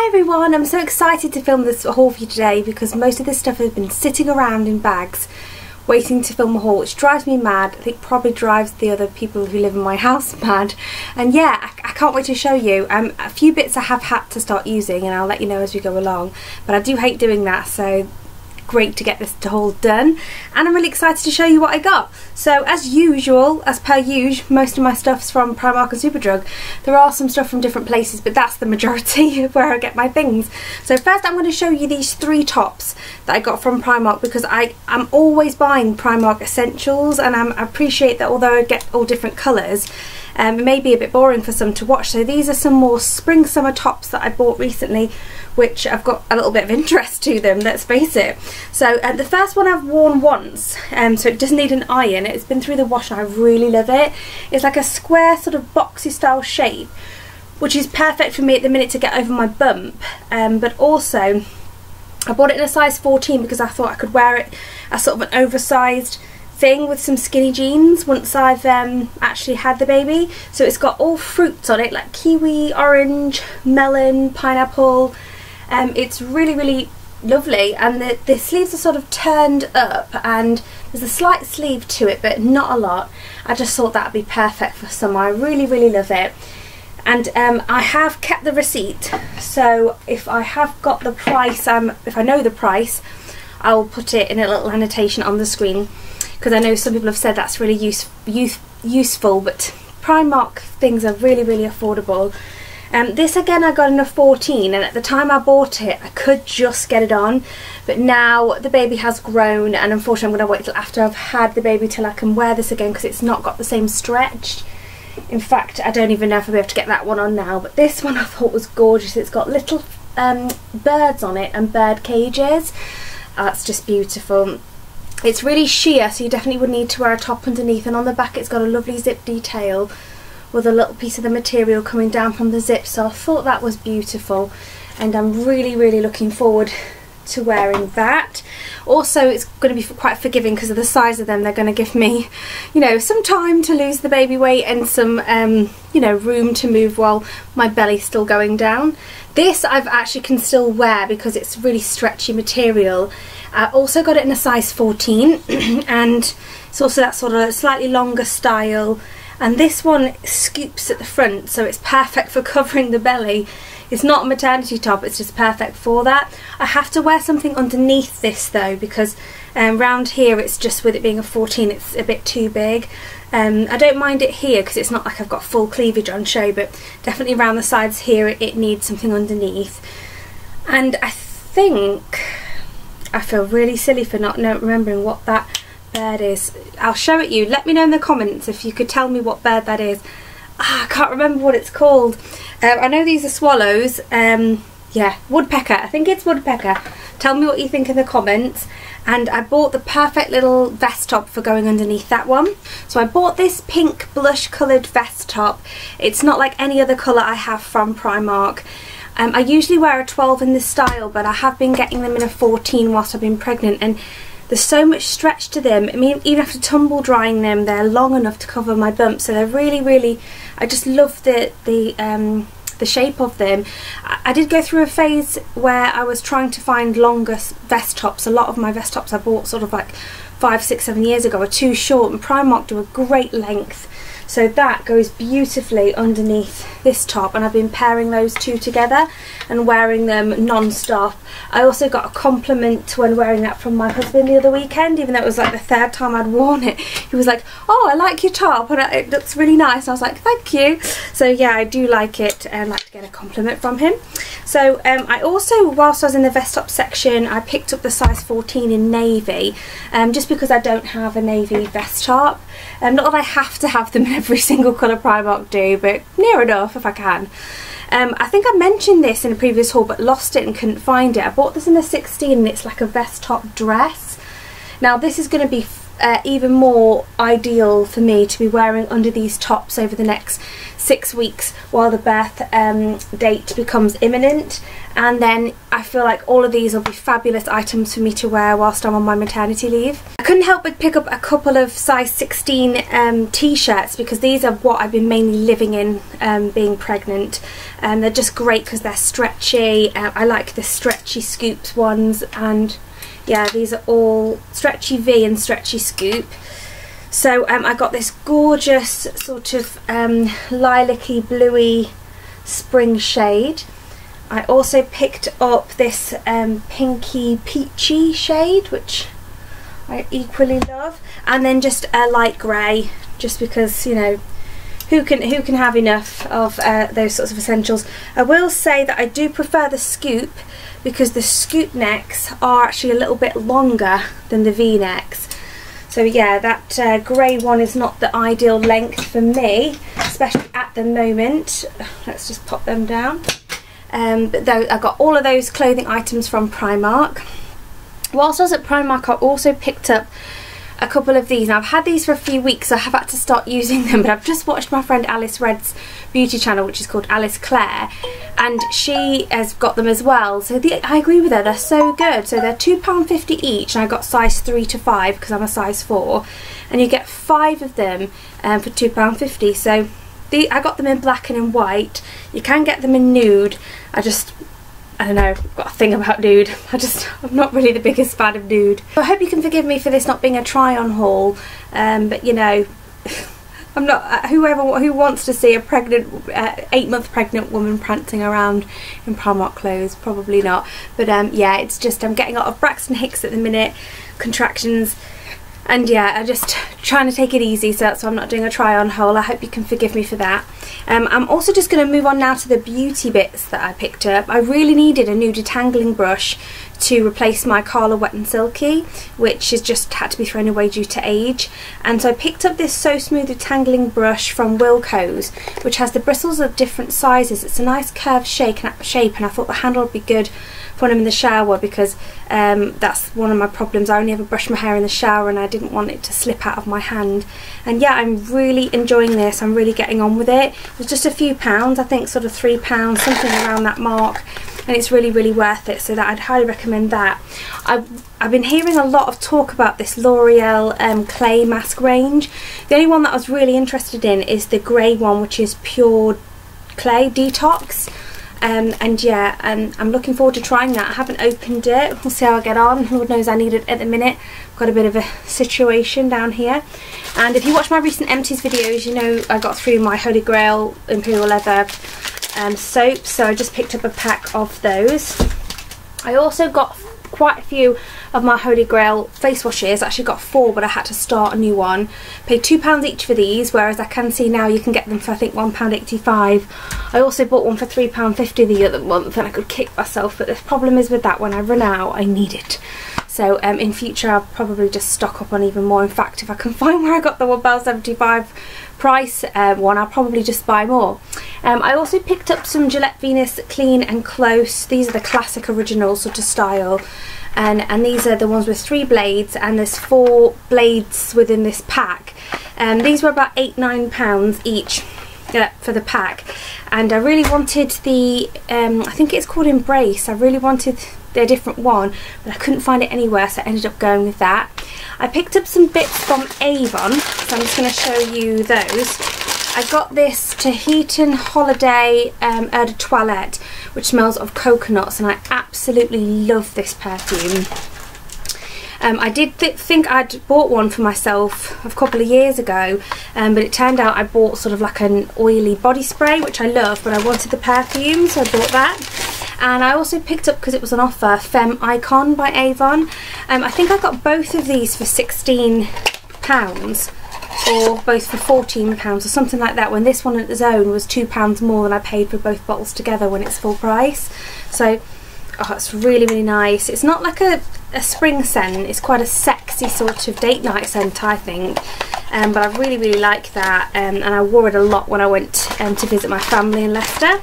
everyone, I'm so excited to film this haul for you today because most of this stuff has been sitting around in bags waiting to film a haul, which drives me mad. I think probably drives the other people who live in my house mad. And yeah, I can't wait to show you. A few bits I have had to start using and I'll let you know as we go along, but I do hate doing that, so great to get this haul done, and I'm really excited to show you what I got. So as usual, as per usual, most of my stuff's from Primark and Superdrug. There are some stuff from different places, but that's the majority of where I get my things. So first I'm going to show you these 3 tops that I got from Primark because I'm always buying Primark essentials, and I appreciate that although I get all different colours, it may be a bit boring for some to watch. So these are some more spring summer tops that I bought recently, which I've got a little bit of interest to them, let's face it. So the first one I've worn once, so it doesn't need an iron. It's been through the wash and I really love it. It's like a square sort of boxy style shape, which is perfect for me at the minute to get over my bump, but also I bought it in a size 14 because I thought I could wear it as sort of an oversized thing with some skinny jeans once I've actually had the baby. So it's got all fruits on it, like kiwi, orange, melon, pineapple. It's really lovely, and the sleeves are sort of turned up and there's a slight sleeve to it but not a lot. I just thought that would be perfect for summer. I really love it. And I have kept the receipt, so if I have got the price, if I know the price, I'll put it in a little annotation on the screen, because I know some people have said that's really useful, but Primark things are really affordable. This again I got in a 14, and at the time I bought it I could just get it on, but now the baby has grown and unfortunately I'm going to wait till after I've had the baby till I can wear this again, because it's not got the same stretch. In fact, I don't even know if I'll be able to get that one on now, but this one I thought was gorgeous. It's got little birds on it and bird cages. That's just beautiful. It's really sheer, so you definitely would need to wear a top underneath, and on the back it's got a lovely zip detail with a little piece of the material coming down from the zip, so I thought that was beautiful and I'm really looking forward to wearing that. Also, it's going to be quite forgiving because of the size of them. They're going to give me, you know, some time to lose the baby weight and some you know, room to move while my belly's still going down. This I've actually can still wear because it's really stretchy material. I also got it in a size 14 and it's also that sort of slightly longer style, and this one scoops at the front, so it's perfect for covering the belly. It's not a maternity top, it's just perfect for that. I have to wear something underneath this though, because round here it's just, with it being a 14, it's a bit too big. I don't mind it here because it's not like I've got full cleavage on show, but definitely around the sides here it needs something underneath. And I think I feel really silly for not remembering what that bird is. I'll show it you. Let me know in the comments if you could tell me what bird that is. I can't remember what it's called. I know these are swallows. Yeah, woodpecker. I think it's woodpecker. Tell me what you think in the comments. And I bought the perfect little vest top for going underneath that one. So I bought this pink blush coloured vest top. It's not like any other colour I have from Primark. I usually wear a 12 in this style, but I have been getting them in a 14 whilst I've been pregnant, and there's so much stretch to them. I mean, even after tumble drying them, they're long enough to cover my bump, so they're really I just love the shape of them. I did go through a phase where I was trying to find longer vest tops. A lot of my vest tops I bought sort of like 5, 6, 7 years ago are too short, and Primark do a great length. So that goes beautifully underneath this top, and I've been pairing those two together and wearing them non-stop. I also got a compliment when wearing that from my husband the other weekend, even though it was like the 3rd time I'd worn it. He was like, "Oh, I like your top and it looks really nice." I was like, "Thank you." So yeah, I do like it and like to get a compliment from him. So I also, whilst I was in the vest top section, I picked up the size 14 in navy, just because I don't have a navy vest top. Not that I have to have them in every single colour Primark do, but near enough if I can. I think I mentioned this in a previous haul but lost it and couldn't find it. I bought this in a 16 and it's like a vest top dress. Now this is going to be even more ideal for me to be wearing under these tops over the next 6 weeks while the birth date becomes imminent. And then I feel like all of these will be fabulous items for me to wear whilst I'm on my maternity leave. I couldn't help but pick up a couple of size 16 t-shirts because these are what I've been mainly living in being pregnant. They're just great because they're stretchy. I like the stretchy scoops ones, and yeah, these are all stretchy V and stretchy scoop. So I got this gorgeous sort of lilac-y, bluey spring shade. I also picked up this pinky peachy shade, which I equally love, and then just a light grey, just because, you know, who can have enough of those sorts of essentials. I will say that I do prefer the scoop because the scoop necks are actually a little bit longer than the V necks. So yeah, that grey one is not the ideal length for me, especially at the moment. Let's just pop them down. But though I got all of those clothing items from Primark. Whilst I was at Primark, I also picked up a couple of these. Now I've had these for a few weeks, so I have had to start using them, but I've just watched my friend Alice Red's beauty channel, which is called Alice Clare, and she has got them as well. So I agree with her, they're so good. So they're £2.50 each, and I got size 3 to 5 because I'm a size 4, and you get 5 of them for £2.50. So I got them in black and in white. You can get them in nude. I don't know, I've got a thing about nude. I'm not really the biggest fan of nude. I hope you can forgive me for this not being a try-on haul, but you know, I'm not, who wants to see a pregnant, 8-month pregnant woman prancing around in Primark clothes? Probably not. But yeah, it's just, I'm getting a lot of Braxton Hicks at the minute, contractions. And yeah, I'm just trying to take it easy, so that's why I'm not doing a try-on haul. I hope you can forgive me for that. I'm also just going to move on now to the beauty bits that I picked up. I really needed a new detangling brush to replace my Carla Wet n Silky, which has just had to be thrown away due to age. And so I picked up this So Smooth detangling brush from Wilko's, which has the bristles of different sizes. It's a nice curved shape, and I thought the handle would be good for when I'm in the shower, because that's one of my problems. I only ever brush my hair in the shower, and I didn't want it to slip out of my hand. And yeah, I'm really enjoying this. I'm really getting on with it. It was just a few pounds, I think sort of £3, something around that mark, and it's really, really worth it, so that I'd highly recommend that. I've been hearing a lot of talk about this L'Oreal clay mask range. The only one that I was really interested in is the grey one, which is Pure Clay Detox. And yeah, I'm looking forward to trying that. I haven't opened it. We'll see how I get on. Lord knows I need it at the minute. I've got a bit of a situation down here. And if you watch my recent empties videos, you know I got through my Holy Grail Imperial Leather soaps, so I just picked up a pack of those. I also got quite a few of my Holy Grail face washes. I actually got 4, but I had to start a new one. Paid £2 each for these, whereas I can see now you can get them for I think £1.85. I also bought one for £3.50 the other month, and I could kick myself, but the problem is with that, when I run out I need it. So in future I'll probably just stock up on even more. In fact, if I can find where I got the £1.75 price one, I'll probably just buy more. I also picked up some Gillette Venus Clean and Close. These are the classic original sort of style, and these are the ones with 3 blades, and there's 4 blades within this pack. These were about £8–9 each for the pack, and I really wanted the I think it's called Embrace. I really wanted the different one, but I couldn't find it anywhere, so I ended up going with that. I picked up some bits from Avon, so I'm just going to show you those. I got this Tahitian Holiday Eau de Toilette, which smells of coconuts, and I absolutely love this perfume. I did think I'd bought one for myself a couple of years ago, but it turned out I bought sort of like an oily body spray, which I love, but I wanted the perfume, so I bought that. And I also picked up, because it was on offer, Femme Icon by Avon. I think I got both of these for £16, or both for £14 or something like that, when this one on its own was £2 more than I paid for both bottles together when it's full price. So oh, it's really, really nice. It's not like a spring scent, it's quite a sexy sort of date night scent, I think. But I really, really like that, and I wore it a lot when I went to visit my family in Leicester.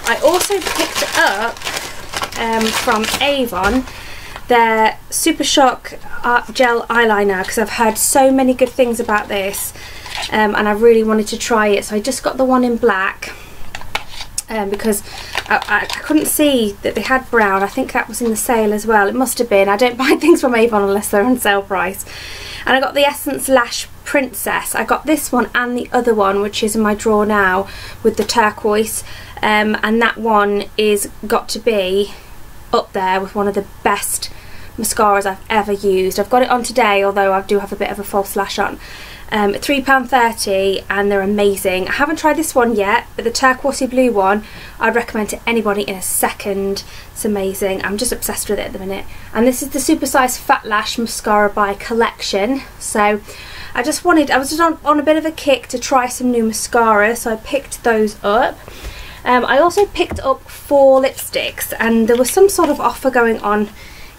I also picked up from Avon their Super Shock Gel Eyeliner, because I've heard so many good things about this, and I really wanted to try it. So I just got the one in black, because I couldn't see that they had brown. I think that was in the sale as well. It must have been. I don't buy things from Avon unless they're on sale price. And I got the Essence Lash Princess. I got this one and the other one, which is in my drawer now, with the turquoise, and that one is got to be up there with one of the best mascaras I've ever used. I've got it on today, although I do have a bit of a false lash on. £3.30, and they're amazing. I haven't tried this one yet, but the turquoisey blue one I'd recommend to anybody in a second. It's amazing. I'm just obsessed with it at the minute. And this is the Super Size Fat Lash Mascara by Collection. So I was just on a bit of a kick to try some new mascara, so I picked those up. I also picked up 4 lipsticks, and there was some sort of offer going on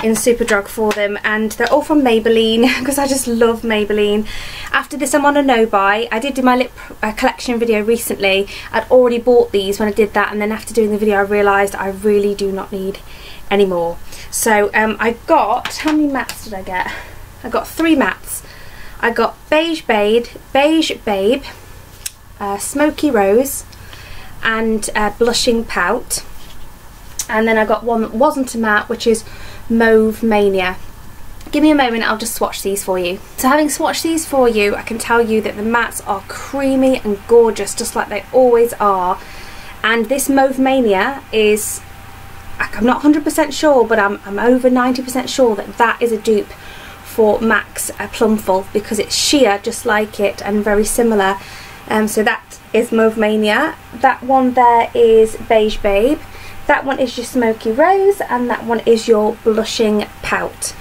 in Superdrug for them, and they're all from Maybelline, because I just love Maybelline. After this, I'm on a no buy. I did do my lip collection video recently. I'd already bought these when I did that, and then after doing the video I realised I really do not need any more. So I got, how many mattes did I get? I got 3 mattes. I got Beige Babe, Smoky Rose, and Blushing Pout. And then I got one that wasn't a matte, which is Mauve Mania. Give me a moment, I'll just swatch these for you. So having swatched these for you, I can tell you that the mattes are creamy and gorgeous, just like they always are. And this Mauve Mania is, I'm not 100% sure, but I'm over 90% sure that that is a dupe for MAC's Plumful, because it's sheer just like it and very similar. So that is Mauve Mania. That one there is Beige Babe. That one is your Smoky Rose, and that one is your Blushing Pout.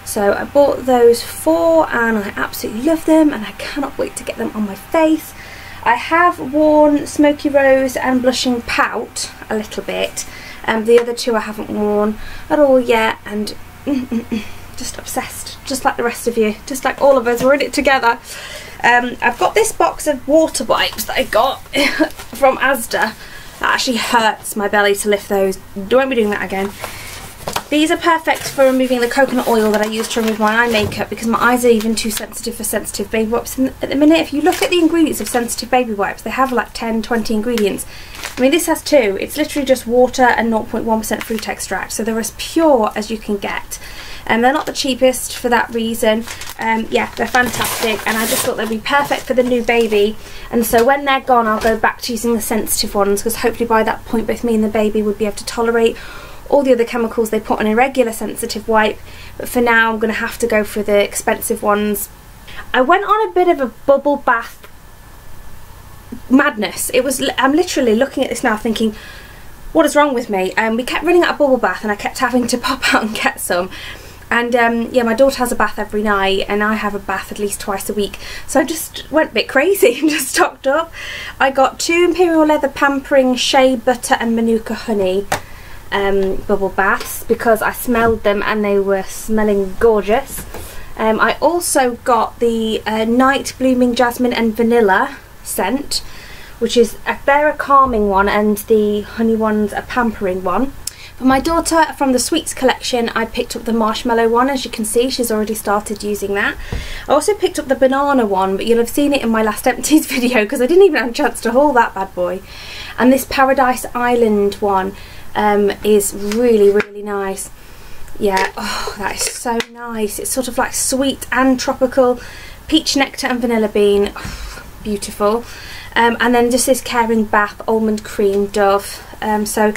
So I bought those 4, and I absolutely love them, and I cannot wait to get them on my face. I have worn Smoky Rose and Blushing Pout a little bit, and the other 2 I haven't worn at all yet, and just obsessed, just like the rest of you, just like all of us, we're in it together. I've got this box of water wipes that I got from Asda. That actually hurts my belly to lift those. Don't be doing that again. These are perfect for removing the coconut oil that I use to remove my eye makeup, because my eyes are even too sensitive for sensitive baby wipes. And at the minute, if you look at the ingredients of sensitive baby wipes, they have like 10, 20 ingredients. I mean, this has 2. It's literally just water and 0.1% fruit extract, so they're as pure as you can get. And they're not the cheapest for that reason. Yeah, they're fantastic, and I just thought they'd be perfect for the new baby. And so when they're gone, I'll go back to using the sensitive ones, because hopefully by that point both me and the baby would be able to tolerate all the other chemicals they put on a regular sensitive wipe. But for now, I'm going to have to go for the expensive ones. I went on a bit of a bubble bath madness. I'm literally looking at this now thinking, what is wrong with me? We kept running out of bubble bath, and I kept having to pop out and get some. And yeah, my daughter has a bath every night, and I have a bath at least twice a week, so I just went a bit crazy and just stocked up. I got 2 Imperial Leather Pampering Shea Butter and Manuka Honey bubble baths, because I smelled them and they were smelling gorgeous. I also got the Night Blooming Jasmine and Vanilla scent, which is they're a calming one, and the honey one's a pampering one. For my daughter, from the Sweets collection, I picked up the marshmallow one. As you can see, she's already started using that. I also picked up the banana one, but you'll have seen it in my last empties video, because I didn't even have a chance to haul that bad boy. And this Paradise Island one is really, really nice. Yeah, oh, that is so nice. It's sort of like sweet and tropical, peach nectar and vanilla bean. Oh, beautiful. And then just this Caring Bath Almond Cream Dove. So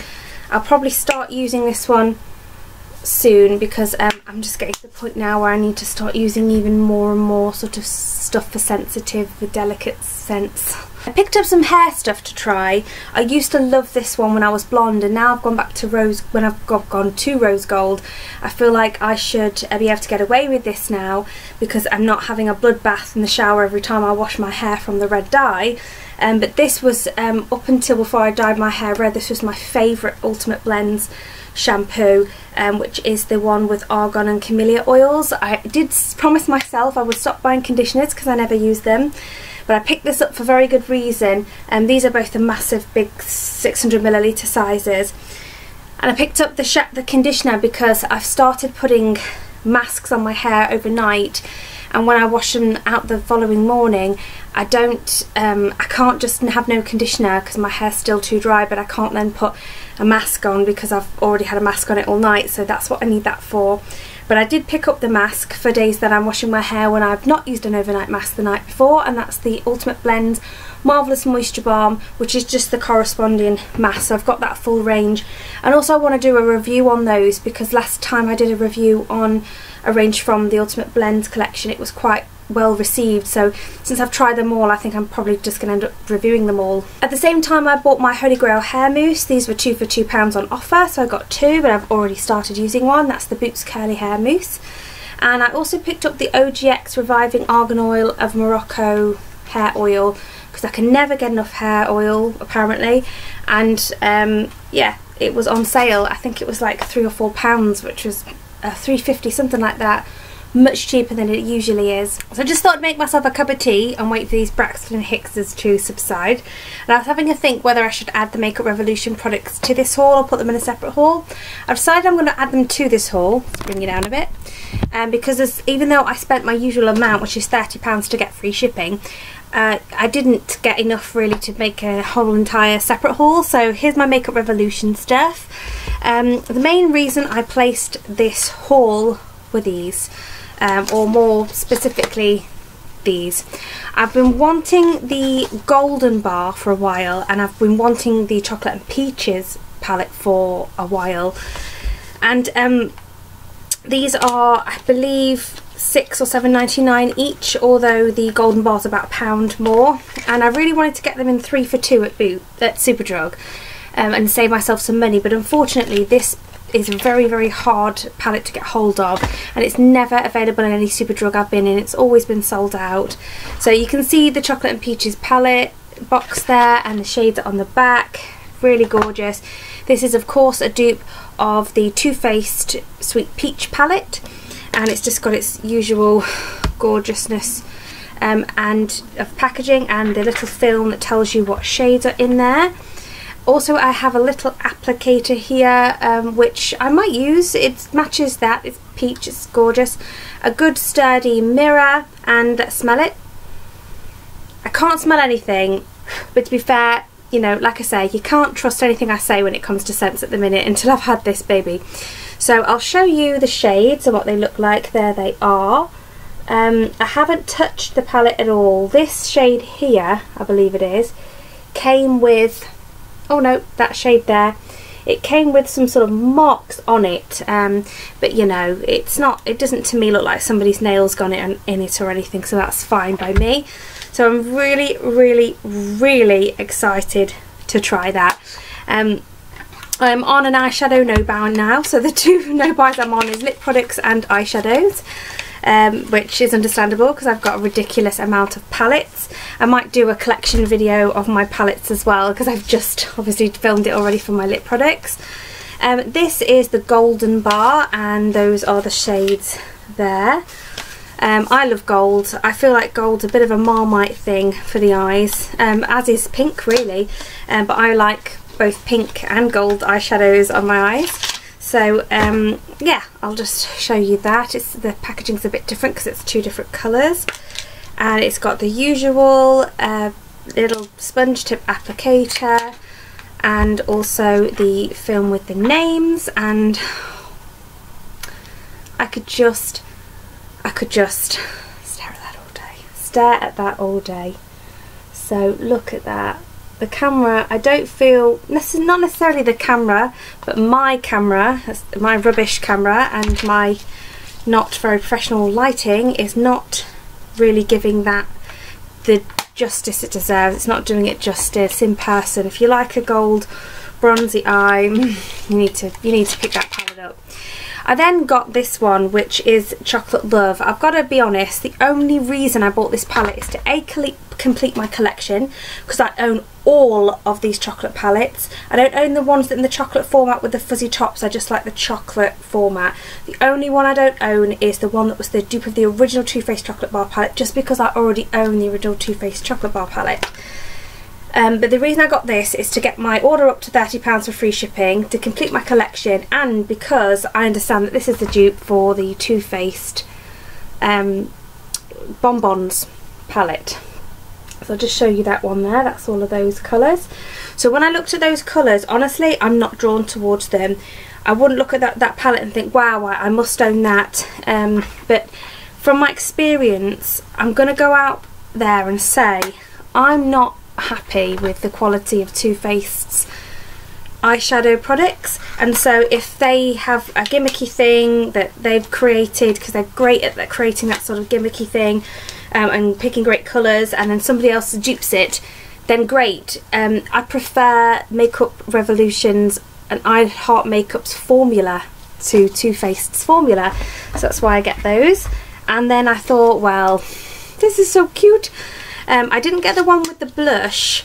I'll probably start using this one soon, because I'm just getting to the point now where I need to start using even more and more sort of stuff for sensitive, for delicate scents. I picked up some hair stuff to try. I used to love this one when I was blonde, and now I've gone back to rose, when I've gone to rose gold. I feel like I should be able to get away with this now, because I'm not having a bloodbath in the shower every time I wash my hair from the red dye. But this was, up until before I dyed my hair red, this was my favourite Ultimate Blends shampoo, which is the one with argan and camellia oils. I did promise myself I would stop buying conditioners because I never use them, but I picked this up for very good reason. These are both the massive big 600ml sizes. And I picked up the conditioner because I've started putting masks on my hair overnight, and when I wash them out the following morning, I can't just have no conditioner because my hair's still too dry, but I can't then put a mask on because I've already had a mask on it all night, so that's what I need that for. But I did pick up the mask for days that I'm washing my hair when I've not used an overnight mask the night before, and that's the Ultimate Blends Marvellous Moisture Balm, which is just the corresponding mask. So I've got that full range, and also I want to do a review on those because last time I did a review on a range from the Ultimate Blends collection, it was quite well received, so since I've tried them all, I think I'm probably just going to end up reviewing them all. At the same time, I bought my Holy Grail hair mousse. These were 2 for £2 on offer, so I got 2, but I've already started using one. That's the Boots Curly Hair Mousse. And I also picked up the OGX Reviving Argan Oil of Morocco hair oil because I can never get enough hair oil apparently, and yeah, it was on sale. I think it was like £3 or £4, which was £3.50, something like that. Much cheaper than it usually is. So I just thought I'd make myself a cup of tea and wait for these Braxton and Hickses to subside. And I was having a think whether I should add the Makeup Revolution products to this haul or put them in a separate haul. I've decided I'm going to add them to this haul. Let's bring it down a bit. Because even though I spent my usual amount, which is £30 to get free shipping, I didn't get enough really to make a whole entire separate haul. So here's my Makeup Revolution stuff. The main reason I placed this haul were these. Or more specifically these. I've been wanting the Golden Bar for a while, and I've been wanting the Chocolate and Peaches palette for a while, and these are, I believe, £6 or £7.99 each, although the Golden Bar's about £1 more, and I really wanted to get them in 3 for 2 at Superdrug and save myself some money, but unfortunately this is a very hard palette to get hold of, and it's never available in any Superdrug I've been in. It's always been sold out. So you can see the Chocolate and Peaches palette box there, and the shades are on the back. Really gorgeous. This is of course a dupe of the Too Faced Sweet Peach palette, and it's just got its usual gorgeousness and of packaging, and the little film that tells you what shades are in there. Also, I have a little applicator here, which I might use. It matches that. It's peach, it's gorgeous. A good sturdy mirror, and smell it. I can't smell anything, but to be fair, you know, like I say, you can't trust anything I say when it comes to scents at the minute until I've had this baby. So I'll show you the shades and what they look like. There they are. I haven't touched the palette at all. This shade here, I believe it is, came with... oh no, that shade there, it came with some sort of marks on it, but you know, it doesn't to me look like somebody's nails gone in it or anything, so that's fine by me. So I'm really excited to try that. I'm on an eyeshadow no-buy now, so the 2 no-buys I'm on is lip products and eyeshadows. Which is understandable because I've got a ridiculous amount of palettes. I might do a collection video of my palettes as well because I've just obviously filmed it already for my lip products. This is the Golden Bar, and those are the shades there. I love gold. I feel like gold's a bit of a Marmite thing for the eyes, as is pink really, but I like both pink and gold eyeshadows on my eyes. So yeah, I'll just show you that. The packaging's a bit different because it's 2 different colours, and it's got the usual little sponge tip applicator, and also the film with the names, and I could just stare at that all day. So look at that. The camera, I don't feel, not necessarily the camera, but my camera, my rubbish camera, and my not very professional lighting is not really giving that the justice it deserves. It's not doing it justice in person. If you like a gold bronzy eye, you need to pick that palette up. I then got this one, which is Chocolate Love. I've got to be honest, the only reason I bought this palette is to complete my collection, because I own all of these chocolate palettes. I don't own the ones that in the chocolate format with the fuzzy tops. I just like the chocolate format. The only one I don't own is the one that was the dupe of the original Too Faced Chocolate Bar palette, just because I already own the original Too Faced Chocolate Bar palette. But the reason I got this is to get my order up to £30 for free shipping, to complete my collection, and because I understand that this is the dupe for the Too Faced Bonbons palette. So I'll just show you that one there. That's all of those colours. So when I looked at those colours, honestly, I'm not drawn towards them. I wouldn't look at that palette and think, wow, I must own that. But from my experience, I'm going to go out there and say I'm not happy with the quality of Too Faced's eyeshadow products, and so if they have a gimmicky thing that they've created, because they're great at creating that sort of gimmicky thing and picking great colours, and then somebody else dupes it, then great. I prefer Makeup Revolution's and I Heart Makeup's formula to Too Faced's formula, so that's why I get those. And then I thought, well, this is so cute. I didn't get the one with the blush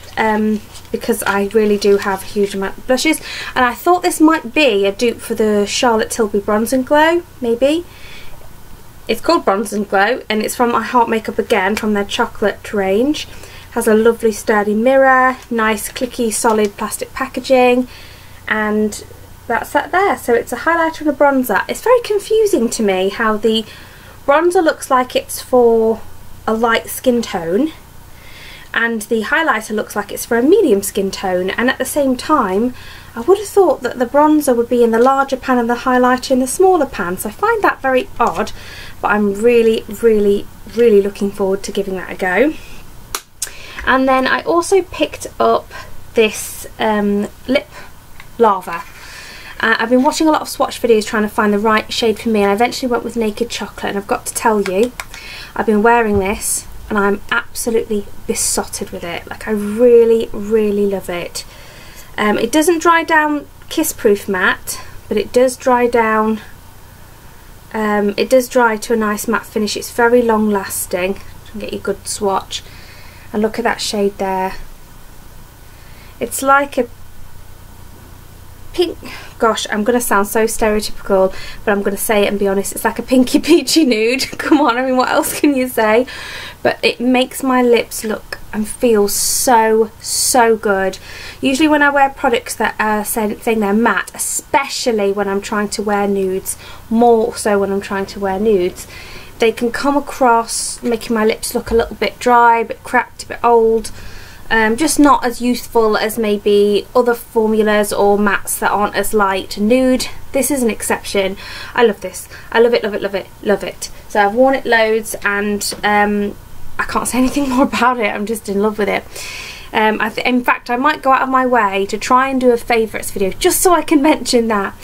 because I really do have a huge amount of blushes, and I thought this might be a dupe for the Charlotte Tilbury Bronze and Glow, maybe. It's called Bronze and Glow, and it's from I Heart Makeup again, from their chocolate range. Has a lovely sturdy mirror, nice clicky solid plastic packaging, and that's that there. So it's a highlighter and a bronzer. It's very confusing to me how the bronzer looks like it's for a light skin tone, and the highlighter looks like it's for a medium skin tone, and at the same time I would have thought that the bronzer would be in the larger pan and the highlighter in the smaller pan, so I find that very odd, but I'm really looking forward to giving that a go. And then I also picked up this lip lava. I've been watching a lot of swatch videos trying to find the right shade for me, and I eventually went with Naked Chocolate, and I've got to tell you, I've been wearing this and I'm absolutely besotted with it. Like, I really love it. It doesn't dry down kiss proof matte, but it does dry down, it does dry to a nice matte finish. It's very long lasting. You can get your good swatch, and look at that shade there. It's like a pink, gosh, I'm going to sound so stereotypical, but I'm going to say it and be honest, it's like a pinky peachy nude. Come on, I mean, what else can you say? But it makes my lips look and feel so good. Usually when I wear products that are saying they're matte, especially when I'm trying to wear nudes, more so when I'm trying to wear nudes, they can come across making my lips look a little bit dry, a bit cracked, a bit old. Just not as useful as maybe other formulas or mattes that aren't as light nude. This is an exception. I love this. I love it, love it, love it, love it. So I've worn it loads, and I can't say anything more about it. I'm just in love with it. In fact, I might go out of my way to try and do a favourites video just so I can mention that.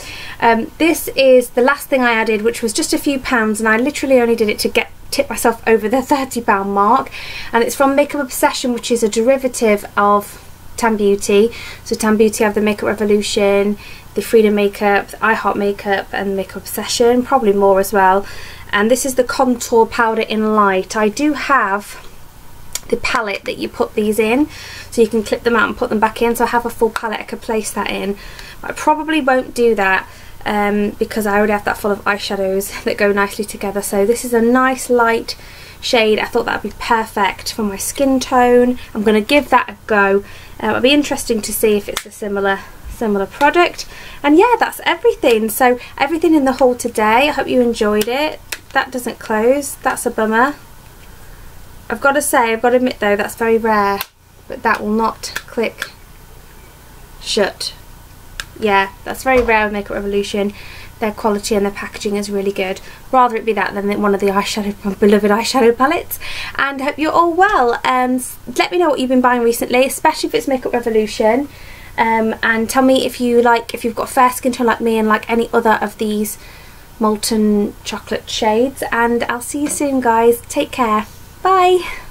This is the last thing I added, which was just a few pounds, and I literally only did it to tip myself over the £30 mark, and it's from Makeup Obsession, which is a derivative of Tan Beauty. So Tan Beauty have the Makeup Revolution, the Freedom Makeup, the I Heart Makeup, and Makeup Obsession, probably more as well. And this is the contour powder in light. I do have the palette that you put these in, so you can clip them out and put them back in, so I have a full palette I could place that in. I probably won't do that because I already have that full of eyeshadows that go nicely together. So this is a nice light shade. I thought that would be perfect for my skin tone. I'm going to give that a go. It'll be interesting to see if it's a similar product. And yeah, that's everything. So everything in the haul today. I hope you enjoyed it. That doesn't close. That's a bummer. I've got to say, I've got to admit though, that's very rare, but that will not click shut. Yeah, that's very rare with Makeup Revolution. Their quality and their packaging is really good. Rather it be that than one of the my beloved eyeshadow palettes. And I hope you're all well. Let me know what you've been buying recently, especially if it's Makeup Revolution. And tell me if you've got fair skin tone like me and like any other of these molten chocolate shades. And I'll see you soon, guys. Take care. Bye.